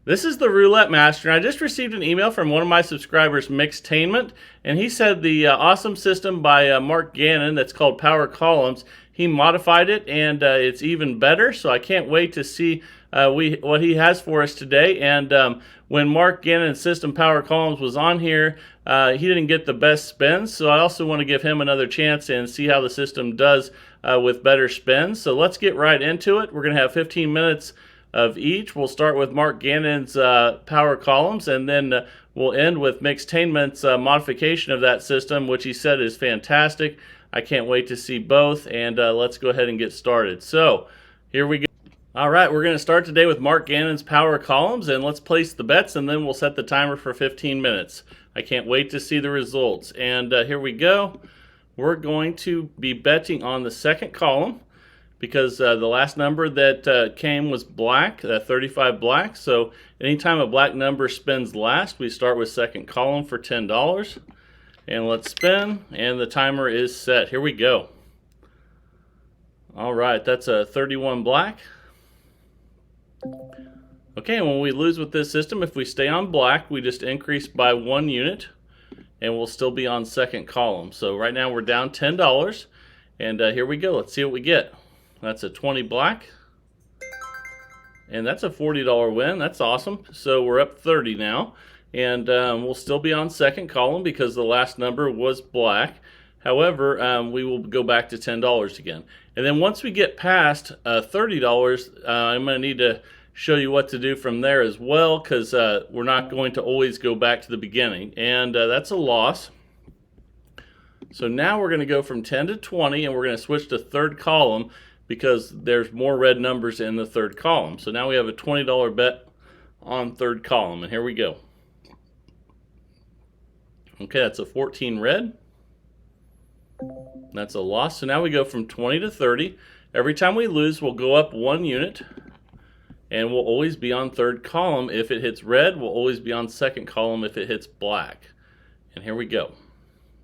This is the Roulette Master, and I just received an email from one of my subscribers, Mixtainment, and he said the awesome system by Mark Gannon that's called Power Columns, he modified it, and it's even better, so I can't wait to see what he has for us today. And when Mark Gannon's system Power Columns was on here, he didn't get the best spins, so I also want to give him another chance and see how the system does with better spins. So let's get right into it. We're going to have 15 minutes of each. We'll start with Mark Gannon's Power Columns, and then we'll end with Mixtainment's modification of that system, which he said is fantastic. I can't wait to see both, and let's go ahead and get started. So here we go. All right, we're going to start today with Mark Gannon's Power Columns, and let's place the bets, and then we'll set the timer for 15 minutes. I can't wait to see the results. And here we go. We're going to be betting on the second column, because the last number that came was black, 35 black. So anytime a black number spins last, we start with second column for $10. And let's spin, and the timer is set. Here we go. All right, that's a 31 black. Okay, when we lose with this system, if we stay on black, we just increase by 1 unit, and we'll still be on second column. So right now we're down $10, and here we go. Let's see what we get. That's a 20 black, and that's a $40 win. That's awesome. So we're up 30 now, and we'll still be on second column because the last number was black. However, we will go back to $10 again. And then once we get past $30, I'm going to need to show you what to do from there as well, because we're not going to always go back to the beginning, and that's a loss. So now we're going to go from 10 to 20, and we're going to switch to third column, because there's more red numbers in the third column. So now we have a $20 bet on third column, and here we go. Okay, that's a 14 red. That's a loss. So now we go from 20 to 30. Every time we lose, we'll go up 1 unit, and we'll always be on third column. If it hits red, we'll always be on second column if it hits black. And here we go.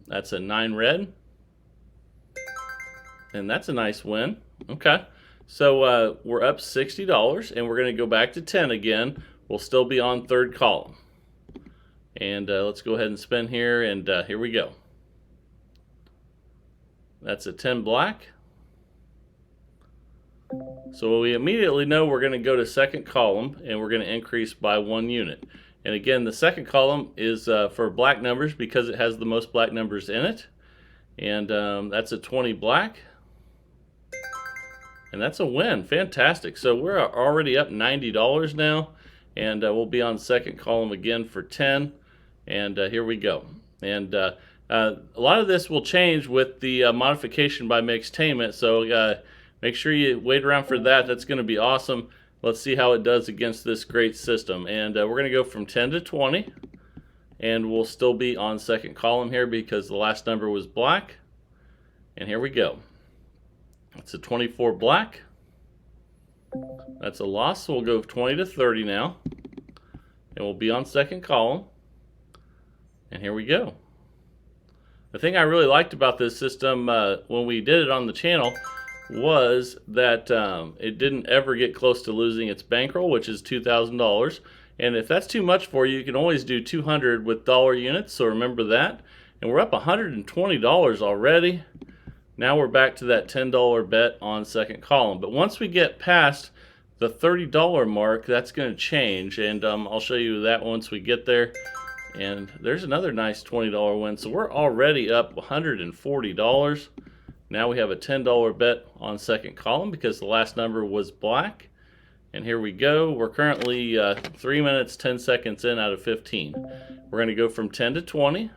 That's a 9 red. And that's a nice win. Okay, so we're up $60, and we're going to go back to 10 again. We'll still be on third column. And let's go ahead and spin here, and here we go. That's a 10 black. So we immediately know we're going to go to second column, and we're going to increase by 1 unit. And again, the second column is for black numbers because it has the most black numbers in it. And that's a 20 black. And that's a win. Fantastic. So we're already up $90 now, and we'll be on second column again for 10. And here we go. And a lot of this will change with the modification by Mixtainment, so make sure you wait around for that. That's going to be awesome. Let's see how it does against this great system. And we're going to go from 10 to 20, and we'll still be on second column here because the last number was black. And here we go. It's a 24 black. That's a loss, so we'll go 20 to 30 now. And we'll be on second column. And here we go. The thing I really liked about this system when we did it on the channel was that it didn't ever get close to losing its bankroll, which is $2,000. And if that's too much for you, you can always do 200 with dollar units, so remember that. And we're up $120 already. Now we're back to that $10 bet on second column. But once we get past the $30 mark, that's going to change, and I'll show you that once we get there. And there's another nice $20 win. So we're already up $140. Now we have a $10 bet on second column because the last number was black. And here we go. We're currently 3 minutes, 10 seconds in out of 15. We're going to go from 10 to 20.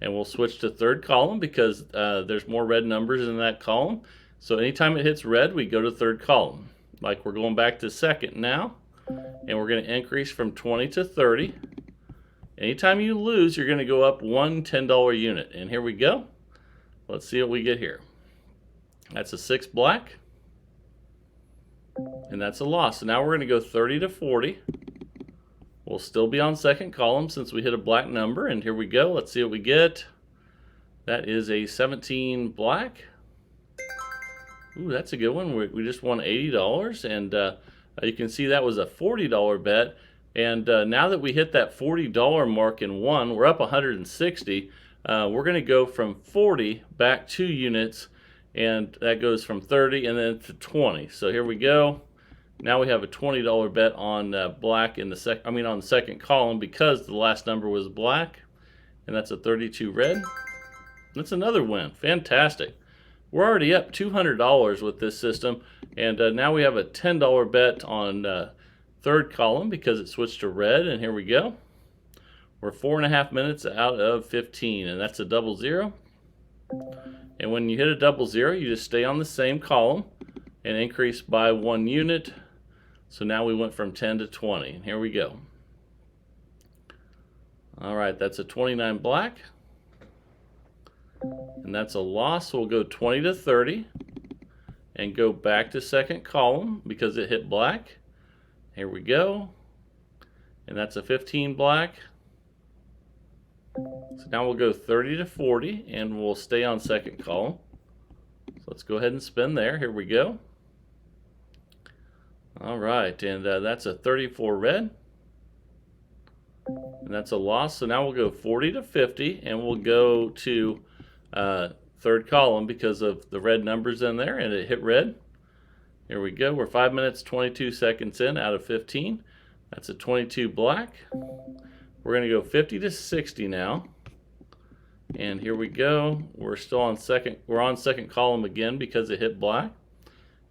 And we'll switch to third column because there's more red numbers in that column. So anytime it hits red, we go to third column. Like we're going back to second now. And we're going to increase from 20 to 30. Anytime you lose, you're going to go up one $10 unit. And here we go. Let's see what we get here. That's a 6 black. And that's a loss. So now we're going to go 30 to 40. We'll still be on second column since we hit a black number. And here we go. Let's see what we get. That is a 17 black. Ooh, that's a good one. We just won $80. And You can see that was a $40 bet. And now that we hit that $40 mark in one, we're up 160. We're going to go from 40 back 2 units, and that goes from 30 and then to 20. So here we go. Now we have a $20 bet on black in the on the second column because the last number was black, and that's a 32 red. That's another win. Fantastic. We're already up $200 with this system, and now we have a $10 bet on third column because it switched to red, and here we go. We're 4.5 minutes out of 15, and that's a double zero. And when you hit a double zero, you just stay on the same column and increase by 1 unit. So now we went from 10 to 20, and here we go. All right, that's a 29 black, and that's a loss. So we'll go 20 to 30 and go back to second column because it hit black. Here we go, and that's a 15 black. So now we'll go 30 to 40 and we'll stay on second column. So let's go ahead and spin there. Here we go. All right, and that's a 34 red, and that's a loss. So now we'll go 40 to 50 and we'll go to third column because of the red numbers in there, and it hit red. Here we go. We're 5 minutes 22 seconds in out of 15. That's a 22 black. We're going to go 50 to 60 now. And here we go. We're still on second. We're on second column again because it hit black.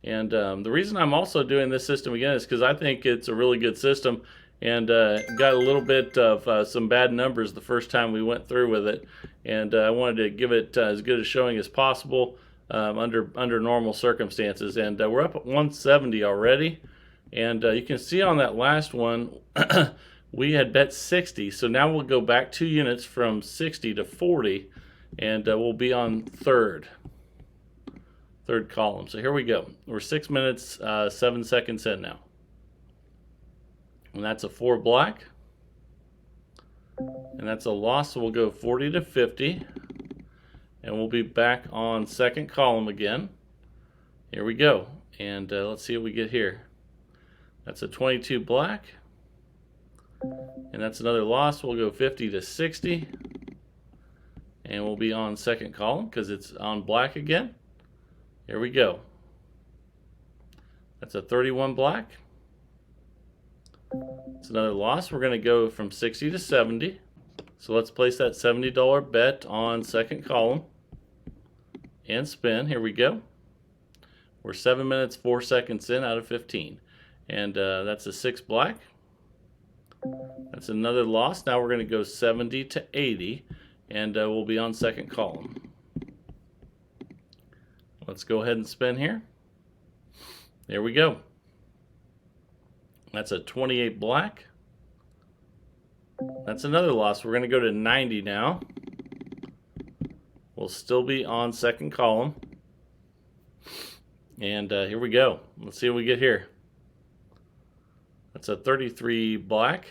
And the reason I'm also doing this system again is because I think it's a really good system, and got a little bit of some bad numbers the first time we went through with it. And I wanted to give it as good a showing as possible under normal circumstances. And we're up at 170 already. And you can see on that last one, we had bet 60, so now we'll go back 2 units from 60 to 40, and we'll be on third column. So here we go. We're 6 minutes 7 seconds in now, and that's a 4 black, and that's a loss. So we'll go 40 to 50, and we'll be back on second column again. Here we go, and let's see what we get here. That's a 22 black. And that's another loss. We'll go 50 to 60. And we'll be on second column because it's on black again. Here we go. That's a 31 black. It's another loss. We're going to go from 60 to 70. So let's place that $70 bet on second column and spin. Here we go. We're 7 minutes 4 seconds in out of 15. And that's a 6 black. That's another loss. Now we're going to go 70 to 80, and we'll be on second column. Let's go ahead and spin here. There we go. That's a 28 black. That's another loss. We're going to go to 90 now. We'll still be on second column. And here we go. Let's see what we get here. That's a 33 black.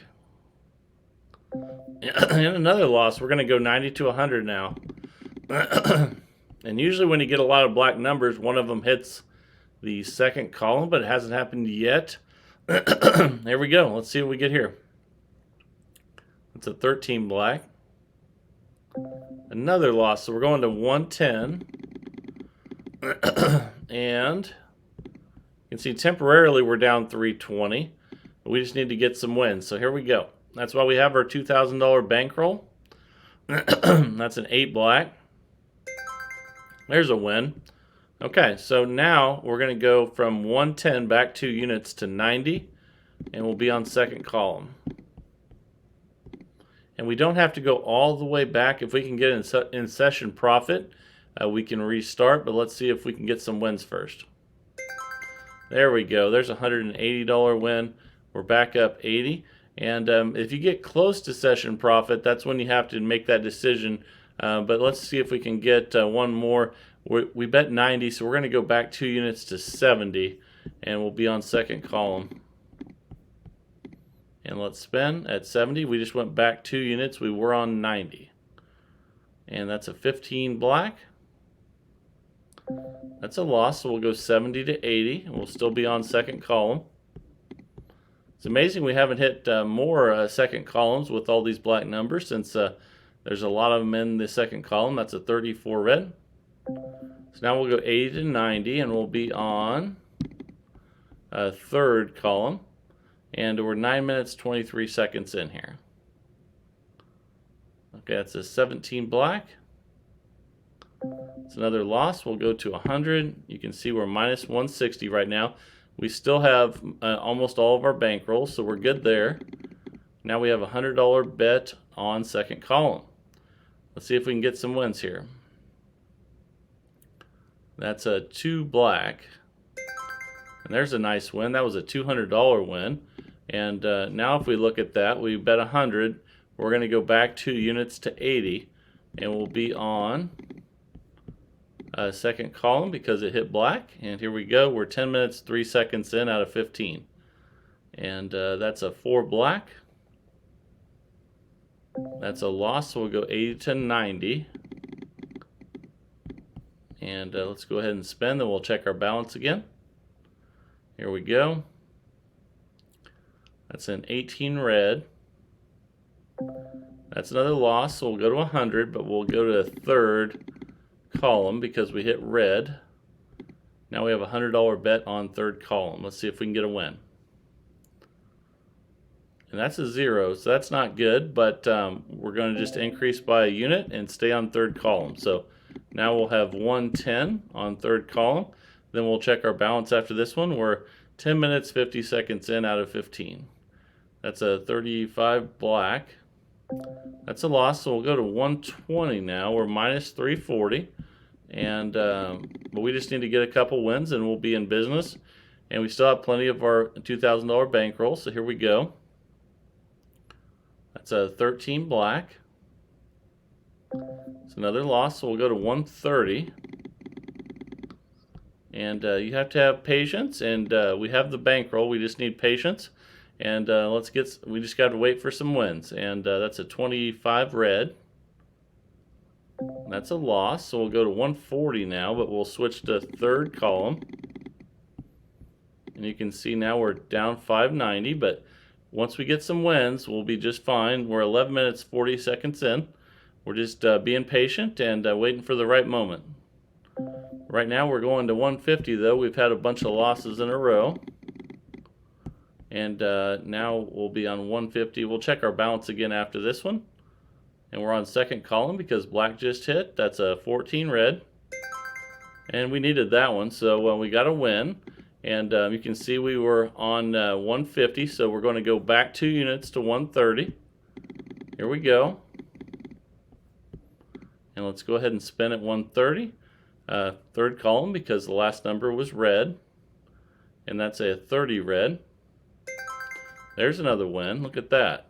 And another loss. We're going to go 90 to 100 now. And usually when you get a lot of black numbers, one of them hits the second column, but it hasn't happened yet. There we go. Let's see what we get here. It's a 13 black. Another loss. So we're going to 110. And you can see temporarily we're down 320. We just need to get some wins. So here we go. That's why we have our $2,000 bankroll. That's an 8 black. There's a win. Okay, so now we're going to go from 110 back 2 units to 90, and we'll be on second column. And we don't have to go all the way back. If we can get in session profit, we can restart, but let's see if we can get some wins first. There we go. There's a $180 win. We're back up 80. And if you get close to session profit, that's when you have to make that decision. But let's see if we can get one more. We bet 90, so we're going to go back 2 units to 70, and we'll be on second column. And let's spin at 70. We just went back 2 units. We were on 90. And that's a 15 black. That's a loss, so we'll go 70 to 80, and we'll still be on second column. It's amazing we haven't hit more second columns with all these black numbers, since there's a lot of them in the second column. That's a 34 red. So now we'll go 80 to 90, and we'll be on third column. And we're 9 minutes 23 seconds in here. Okay, that's a 17 black. It's another loss. We'll go to 100. You can see we're minus 160 right now. We still have almost all of our bankrolls, so we're good there. Now we have a $100 bet on second column. Let's see if we can get some wins here. That's a 2 black. And there's a nice win. That was a $200 win. And now if we look at that, we bet 100. We're going to go back 2 units to 80. And we'll be on second column because it hit black. And here we go. We're 10 minutes 3 seconds in out of 15. And that's a 4 black. That's a loss, so we'll go 80 to 90. And let's go ahead and spend, then we'll check our balance again. Here we go. That's an 18 red. That's another loss, so we'll go to 100, but we'll go to third column because we hit red. Now we have a $100 bet on third column. Let's see if we can get a win. And that's a 0, so that's not good, but we're going to just increase by a unit and stay on third column. So now we'll have 110 on third column. Then we'll check our balance after this one. We're 10 minutes 50 seconds in out of 15. That's a 35 black. That's a loss, so we'll go to 120 now. We're minus 340. And but we just need to get a couple wins and we'll be in business. And we still have plenty of our $2,000 bankroll, so here we go. That's a 13 black. It's another loss, so we'll go to 130. And you have to have patience, and we have the bankroll. We just need patience, and we just got to wait for some wins. And that's a 25 red. That's a loss, so we'll go to 140 now, but we'll switch to third column. And you can see now we're down 590, but once we get some wins, we'll be just fine. We're 11 minutes 40 seconds in. We're just being patient and waiting for the right moment. Right now we're going to 150 though. We've had a bunch of losses in a row. And now we'll be on 150. We'll check our balance again after this one. And we're on second column because black just hit. That's a 14 red. And we needed that one, so we got a win. And you can see we were on 150, so we're going to go back 2 units to 130. Here we go. And let's go ahead and spin at 130. Third column because the last number was red. And that's a 30 red. There's another win. Look at that.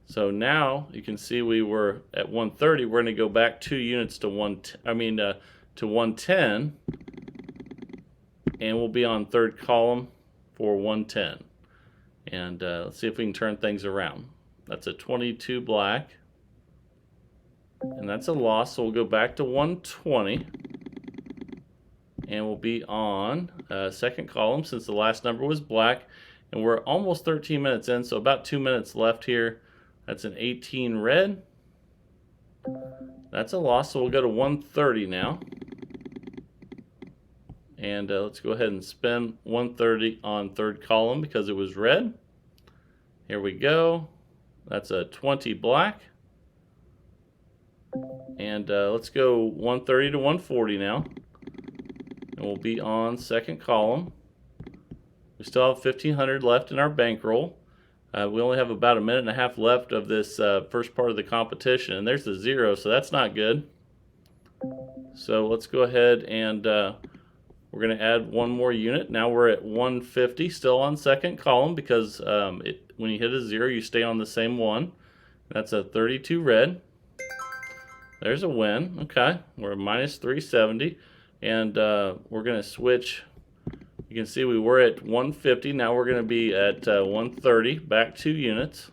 So now you can see we were at 130. We're going to go back 2 units to to 110. And we'll be on third column for 110. And let's see if we can turn things around. That's a 22 black. And that's a loss, so we'll go back to 120. And we'll be on second column since the last number was black. And we're almost 13 minutes in, so about 2 minutes left here. That's an 18 red. That's a loss, so we'll go to 130 now. And let's go ahead and spin 130 on third column because it was red. Here we go. That's a 20 black. And let's go 130 to 140 now. And we'll be on second column. We still have 1,500 left in our bankroll. We only have about a minute and a half left of this first part of the competition. And there's the 0, so that's not good. So let's go ahead and we're going to add one more unit. Now we're at 150, still on second column because when you hit a 0, you stay on the same one. That's a 32 red. There's a win. Okay, we're minus 370. And we're going to switch. You can see we were at 150. Now we're going to be at 130, back 2 units.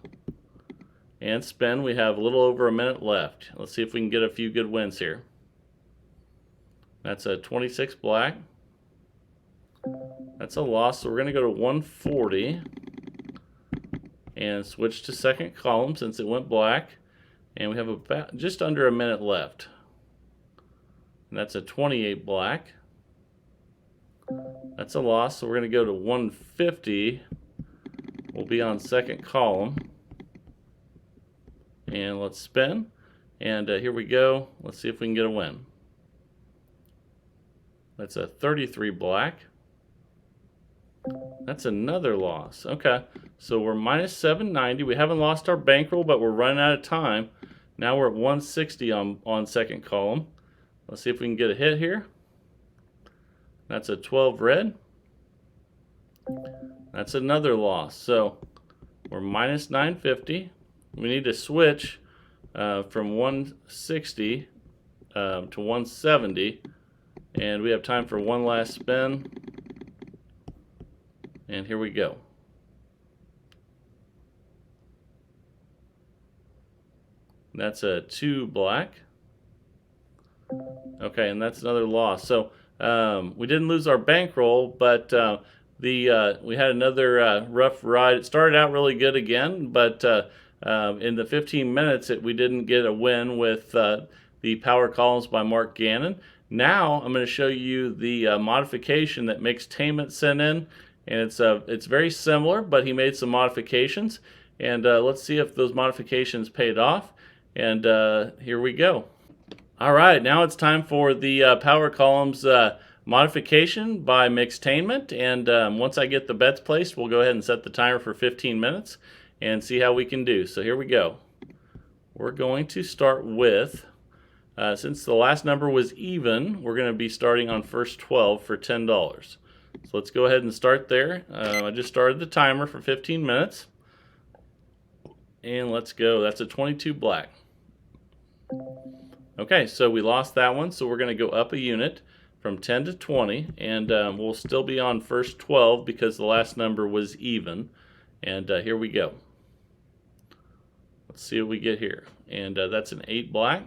And spin. We have a little over a minute left. Let's see if we can get a few good wins here. That's a 26 black. That's a loss, so we're going to go to 140. and switch to second column since it went black. And we have about just under a minute left. And that's a 28 black. That's a loss, so we're going to go to 150. We'll be on second column. And let's spin. And here we go. Let's see if we can get a win. That's a 33 black. That's another loss. Okay, so we're minus 790. We haven't lost our bankroll, but we're running out of time. Now we're at 160 on second column. Let's see if we can get a hit here. That's a 12 red. That's another loss. So we're minus 950. We need to switch from 160 to 170. And we have time for one last spin. And here we go. That's a 2 black. Okay, and that's another loss. So we didn't lose our bankroll, but we had another rough ride. It started out really good again, but in the 15 minutes we didn't get a win with the power columns by Mark Gannon. Now I'm going to show you the modification that Mixtainment sent in, and it's very similar, but he made some modifications, and let's see if those modifications paid off. And here we go. All right, now it's time for the power columns modification by Mixtainment, and once I get the bets placed, we'll go ahead and set the timer for 15 minutes and see how we can do. So here we go. We're going to start with, since the last number was even, we're going to be starting on first 12 for $10. So let's go ahead and start there. I just started the timer for 15 minutes. And let's go. That's a 22 black. Okay, so we lost that one, so we're going to go up a unit from 10 to 20, and we'll still be on first 12 because the last number was even. And here we go. Let's see what we get here. And that's an 8 black.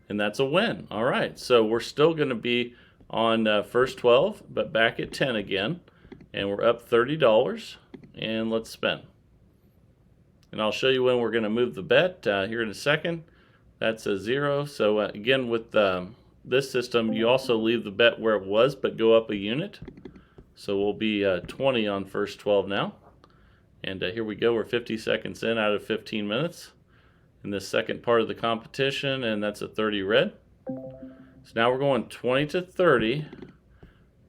And that's a win. All right, so we're still going to be on first 12, but back at 10 again. And we're up $30. And let's spin. And I'll show you when we're going to move the bet here in a second. That's a 0. So again, with this system, you also leave the bet where it was, but go up a unit. So we'll be 20 on first 12 now. And here we go. We're 50 seconds in out of 15 minutes in this second part of the competition, and that's a 30 red. So now we're going 20 to 30.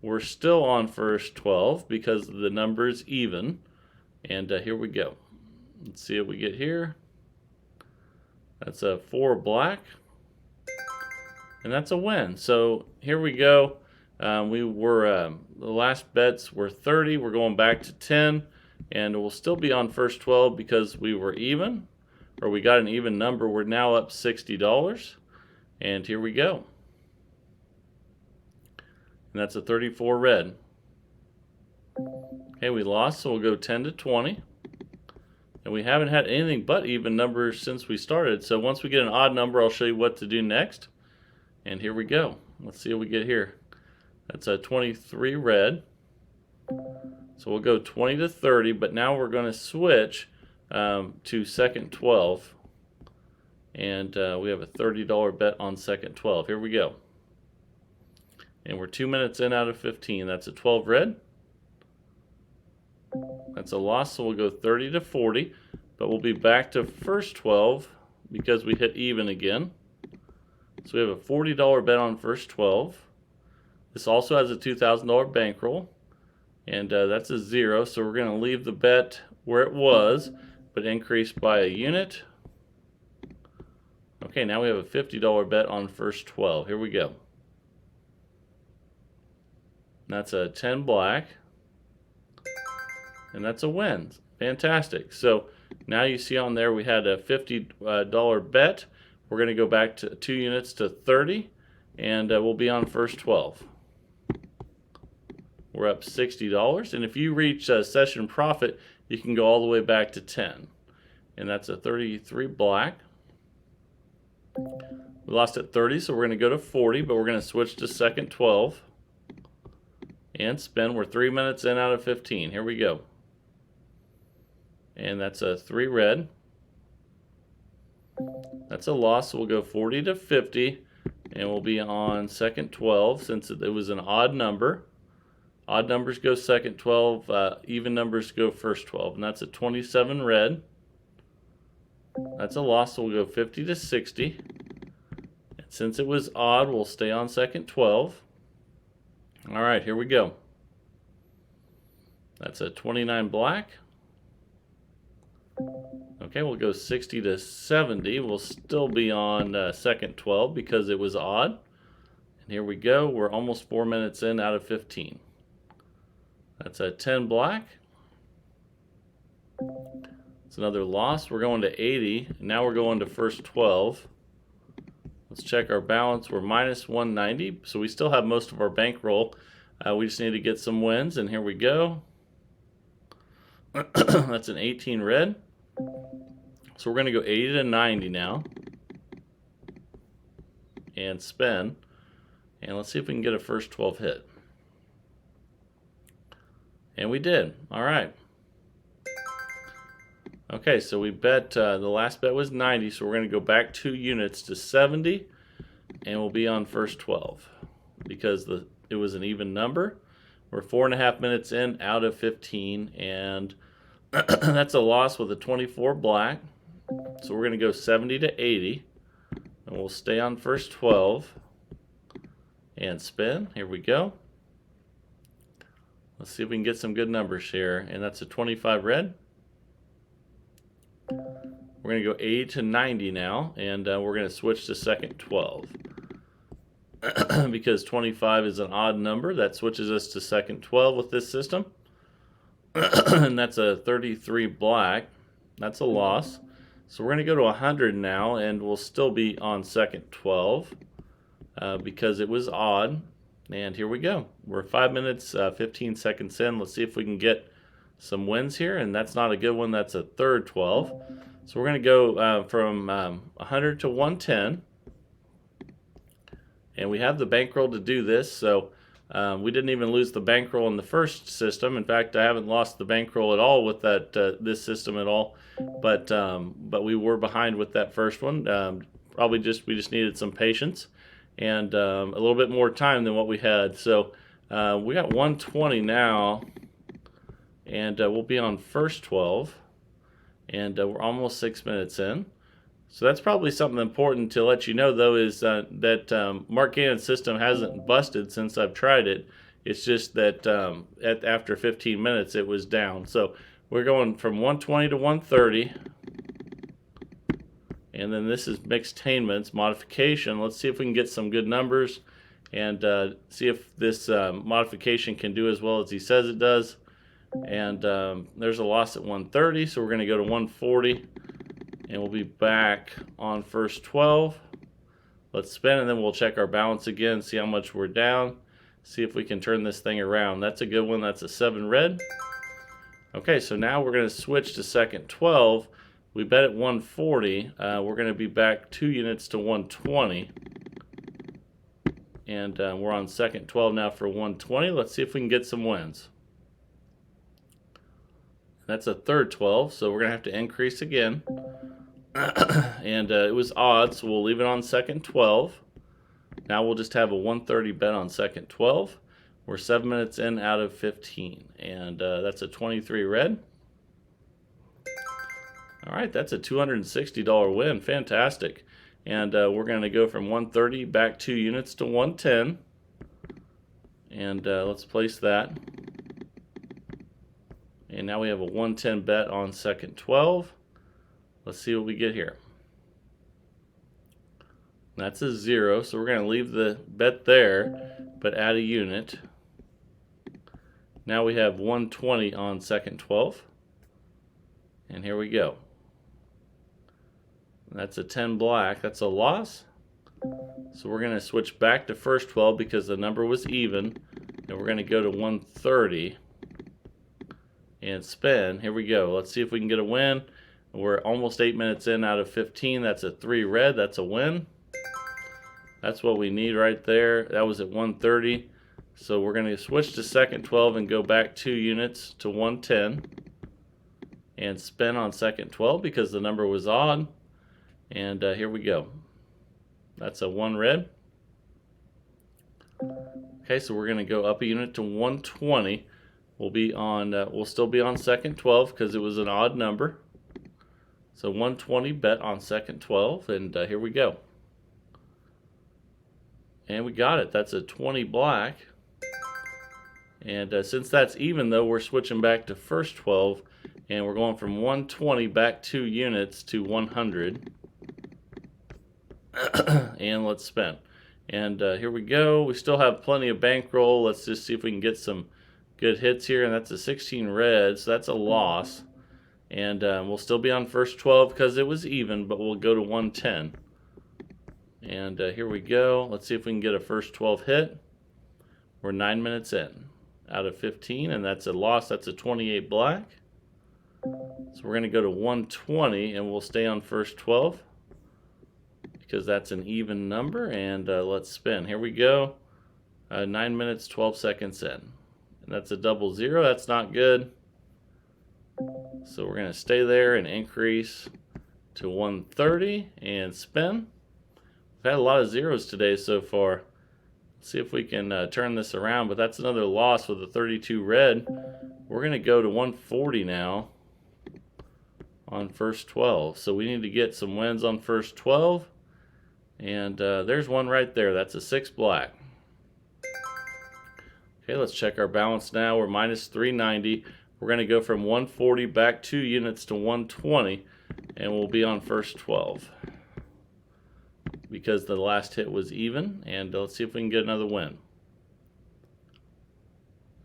We're still on first 12 because the number is even. And here we go. Let's see what we get here. That's a 4 black. And that's a win. So here we go. The last bets were 30. We're going back to 10. And we'll still be on first 12 because we were even. Or we got an even number. We're now up $60. And here we go. And that's a 34 red. Okay, we lost, so we'll go 10 to 20. And we haven't had anything but even numbers since we started. So once we get an odd number, I'll show you what to do next. And here we go. Let's see what we get here. That's a 23 red. So we'll go 20 to 30, but now we're going to switch to second 12. And we have a $30 bet on second 12. Here we go. And we're 2 minutes in out of 15. That's a 12 red. That's a loss, so we'll go 30 to 40, but we'll be back to first 12 because we hit even again. So we have a $40 bet on first 12. This also has a $2,000 bankroll, and that's a 0, so we're going to leave the bet where it was, but increase by a unit. Okay, now we have a $50 bet on first 12. Here we go. That's a 10 black. And that's a win. Fantastic. So now you see on there we had a $50 bet. We're going to go back to 2 units to 30, and we'll be on first 12. We're up $60. And if you reach session profit, you can go all the way back to 10. And that's a 33 black. We lost at 30, so we're going to go to 40, but we're going to switch to second 12 and spin. We're 3 minutes in out of 15. Here we go. and that's a 3 red. That's a loss, so we'll go 40 to 50, and we'll be on second 12 since it was an odd number. Odd numbers go second 12, even numbers go first 12, and that's a 27 red. That's a loss, so we'll go 50 to 60. And since it was odd, we'll stay on second 12. All right, here we go. That's a 29 black. Okay, we'll go 60 to 70. We'll still be on second 12 because it was odd. And here we go. We're almost 4 minutes in out of 15. That's a 10 black. It's another loss. We're going to 80. Now we're going to first 12. Let's check our balance. We're minus 190, so we still have most of our bankroll. We just need to get some wins, and here we go. That's an 18 red. So we're going to go 80 to 90 now. And spin. And let's see if we can get a first 12 hit. And we did. All right. Okay, so we bet, the last bet was 90, so we're going to go back 2 units to 70, and we'll be on first 12 because it was an even number. We're 4.5 minutes in out of 15, and that's a loss with a 24 black. So we're going to go 70 to 80, and we'll stay on first 12 and spin. Here we go. Let's see if we can get some good numbers here, and that's a 25 red. We're going to go 80 to 90 now, and we're going to switch to second 12. Because 25 is an odd number, that switches us to second 12 with this system. And that's a 33 black. That's a loss. So we're going to go to 100 now, and we'll still be on second 12 because it was odd. And here we go. We're 5 minutes, 15 seconds in. Let's see if we can get some wins here, and that's not a good one. That's a third 12. So we're going to go from 100 to 110. And we have the bankroll to do this, so we didn't even lose the bankroll in the first system. In fact, I haven't lost the bankroll at all with that this system at all. But we were behind with that first one. We just needed some patience and a little bit more time than what we had. So we got 120 now, and we'll be on first 12, and we're almost 6 minutes in. So that's probably something important to let you know, though, is that Mark Gannon's system hasn't busted since I've tried it. It's just that after 15 minutes it was down. So we're going from 120 to 130. And then this is mixtainment's modification. Let's see if we can get some good numbers and see if this modification can do as well as he says it does. And there's a loss at 130, so we're going to go to 140. And we'll be back on first 12. Let's spin, and then we'll check our balance again, see how much we're down, see if we can turn this thing around. That's a good one. That's a 7 red. Okay, so now we're going to switch to second 12. We bet at 140. We're going to be back 2 units to 120. And we're on second 12 now for 120. Let's see if we can get some wins. That's a third 12, so we're going to have to increase again. And it was odd, so we'll leave it on second 12. Now we'll just have a 130 bet on second 12. We're 7 minutes in out of 15, and that's a 23 red. All right, that's a $260 win. Fantastic. And we're going to go from 130 back 2 units to 110. And let's place that. And now we have a 110 bet on second 12. Let's see what we get here. That's a 0, so we're going to leave the bet there, but add a unit. Now we have 120 on second 12. And here we go. That's a 10 black. That's a loss. So we're going to switch back to first 12 because the number was even. And we're going to go to 130 and spin. Here we go. Let's see if we can get a win. We're almost 8 minutes in out of 15. That's a 3 red. That's a win. That's what we need right there. That was at 130. So we're going to switch to second 12 and go back 2 units to 110. and spin on second 12 because the number was odd. And here we go. That's a 1 red. Okay, so we're going to go up a unit to 120. We'll still be on second 12 because it was an odd number. So 120 bet on second 12, and here we go. And we got it. That's a 20 black. And since that's even though, we're switching back to first 12, and we're going from 120 back 2 units to 100. And let's spin. And here we go. We still have plenty of bankroll. Let's just see if we can get some good hits here. And that's a 16 red, so that's a loss. And we'll still be on first 12 because it was even, but we'll go to 110. And here we go. Let's see if we can get a first 12 hit. We're 9 minutes in out of 15, and that's a loss. That's a 28 black. So we're going to go to 120, and we'll stay on first 12 because that's an even number. And let's spin. Here we go. 9 minutes, 12 seconds in. And that's a double zero. That's not good. So we're going to stay there and increase to 130 and spin. We've had a lot of zeros today so far. Let's see if we can turn this around, but that's another loss with a 32 red. We're going to go to 140 now on first 12. So we need to get some wins on first 12. And there's one right there. That's a 6 black. Okay, let's check our balance now. We're minus 390. We're going to go from 140 back 2 units to 120, and we'll be on first 12 because the last hit was even. And let's see if we can get another win.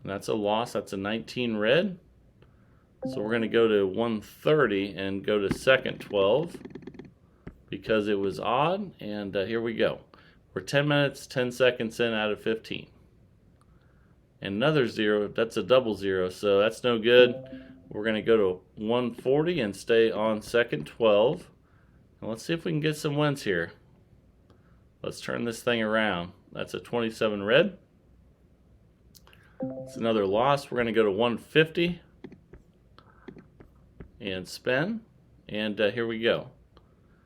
And that's a loss. That's a 19 red. So we're going to go to 130 and go to second 12 because it was odd. And here we go. We're 10 minutes, 10 seconds in out of 15. And another zero, that's a double zero, so that's no good. We're going to go to 140 and stay on second 12. And let's see if we can get some wins here. Let's turn this thing around. That's a 27 red. It's another loss. We're going to go to 150 and spin. And here we go.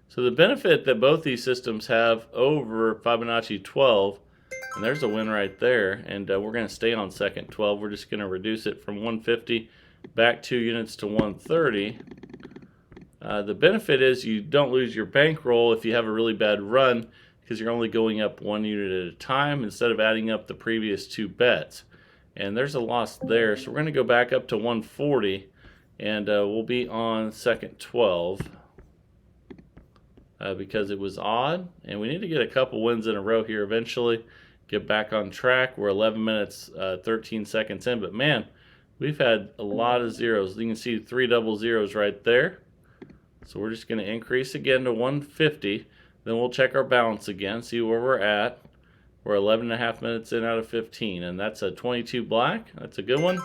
So the benefit that both these systems have over Fibonacci 12, and there's a win right there, and we're going to stay on second 12. We're just going to reduce it from 150 back 2 units to 130. The benefit is you don't lose your bankroll if you have a really bad run because you're only going up 1 unit at a time instead of adding up the previous 2 bets. And there's a loss there, so we're going to go back up to 140, and we'll be on second 12 because it was odd, and we need to get a couple wins in a row here eventually. Get back on track. We're 11 minutes, 13 seconds in, but man, we've had a lot of zeros. You can see 3 double zeros right there. So we're just going to increase again to 150. Then we'll check our balance again, see where we're at. We're 11 and a half minutes in out of 15, and that's a 22 black. That's a good one.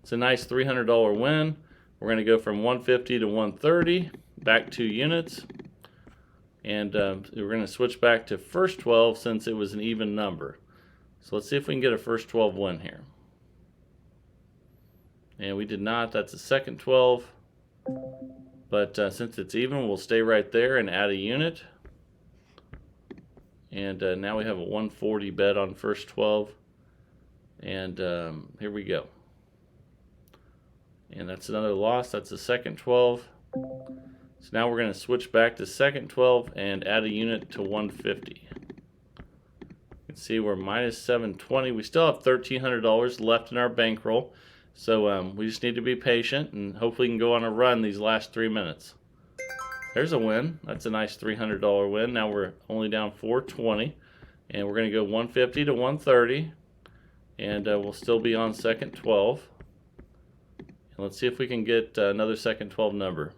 It's a nice $300 win. We're going to go from 150 to 130, back 2 units. And we're going to switch back to first 12 since it was an even number. So let's see if we can get a first 12 win here. And we did not. That's a second 12. But since it's even, we'll stay right there and add a unit. And now we have a 140 bet on first 12. And here we go. And that's another loss. That's a second 12. So now we're going to switch back to second 12 and add a unit to 150. You can see we're minus 720. We still have $1,300 left in our bankroll. So we just need to be patient and hopefully can go on a run these last 3 minutes. There's a win. That's a nice $300 win. Now we're only down 420. And we're going to go 150 to 130. And we'll still be on second 12. And let's see if we can get another second 12 number.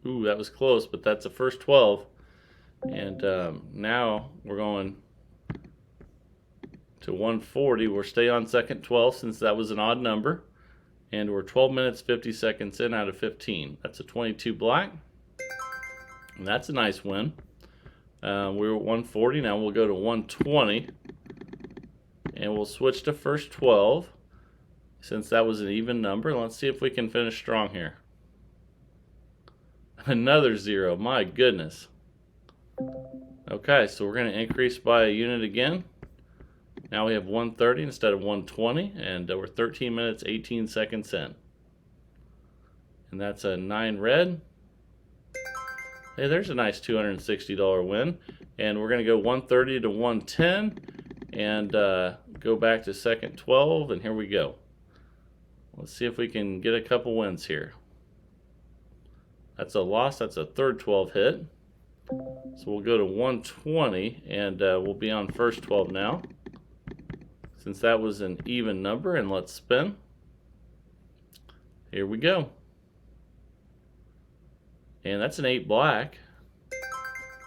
Ooh, that was close, but that's the first 12. And now we're going to 140. We'll stay on second 12 since that was an odd number. And we're 12 minutes, 50 seconds in out of 15. That's a 22 black. And that's a nice win. We were at 140. Now we'll go to 120. And we'll switch to first 12. since that was an even number. Let's see if we can finish strong here. Another 0, my goodness. Okay, so we're going to increase by a unit again. Now we have 130 instead of 120, and we're 13 minutes 18 seconds in. And that's a 9 red. Hey, there's a nice $260 win. And we're going to go 130 to 110 and go back to second 12, and here we go. Let's see if we can get a couple wins here. That's a loss. That's a third 12 hit. So we'll go to 120, and we'll be on first 12 now, since that was an even number. And let's spin. Here we go. And that's an 8 black.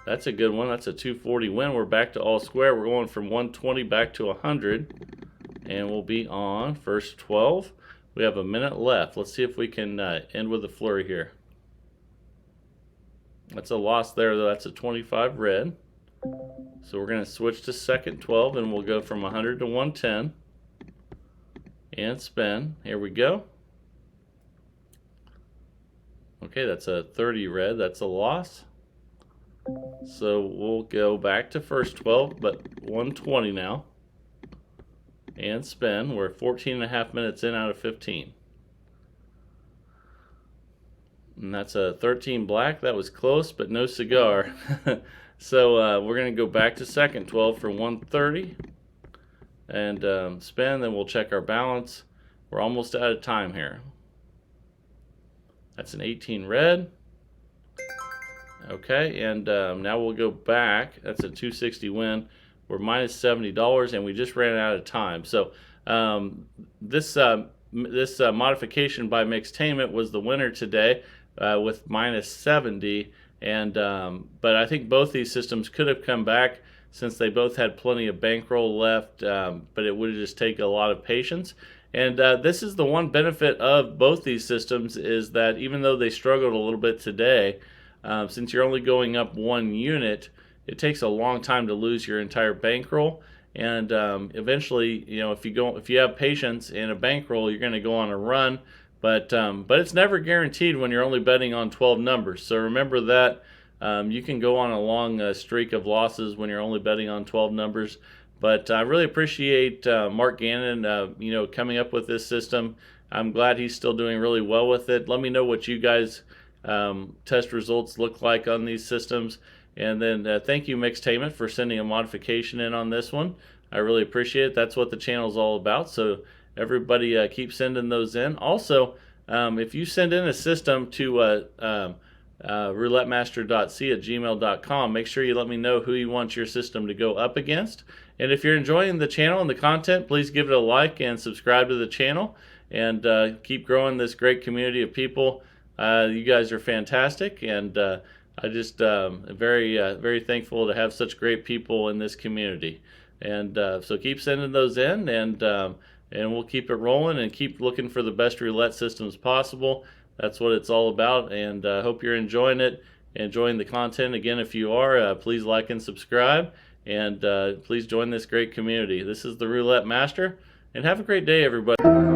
That's a good one. That's a 240 win. We're back to all square. We're going from 120 back to 100. And we'll be on first 12. We have a minute left. Let's see if we can end with a flurry here. That's a loss there, though. That's a 25 red. So we're going to switch to second 12, and we'll go from 100 to 110. And spin. Here we go. Okay, that's a 30 red. That's a loss. So we'll go back to first 12, but 120 now. And spin. We're 14 and a half minutes in out of 15. And that's a 13 black. That was close, but no cigar. So we're going to go back to second 12 for 130. And spin, then we'll check our balance. We're almost out of time here. That's an 18 red. Okay, and now we'll go back. That's a 260 win. We're minus $70, and we just ran out of time. So this modification by Mixtainment was the winner today with minus 70. And but I think both these systems could have come back, since they both had plenty of bankroll left, but it would just take a lot of patience. And this is the one benefit of both these systems, is that even though they struggled a little bit today, since you're only going up 1 unit, it takes a long time to lose your entire bankroll. And eventually, you know, if you have patience and a bankroll, you're going to go on a run. But it's never guaranteed when you're only betting on 12 numbers. So remember that. You can go on a long streak of losses when you're only betting on 12 numbers. But I really appreciate Mark Gannon, you know, coming up with this system. I'm glad he's still doing really well with it. Let me know what you guys test results look like on these systems. And then thank you, Mixtainment, for sending a modification in on this one. I really appreciate it. That's what the channel is all about. So everybody keep sending those in. Also, if you send in a system to roulettemaster.c@gmail.com, make sure you let me know who you want your system to go up against. And if you're enjoying the channel and the content, please give it a like and subscribe to the channel, and keep growing this great community of people. You guys are fantastic, and I just very thankful to have such great people in this community. And so keep sending those in, and we'll keep it rolling and keep looking for the best roulette systems possible. That's what it's all about, and I hope you're enjoying it, enjoying the content. Again, if you are, please like and subscribe, and please join this great community. This is the Roulette Master, and have a great day, everybody.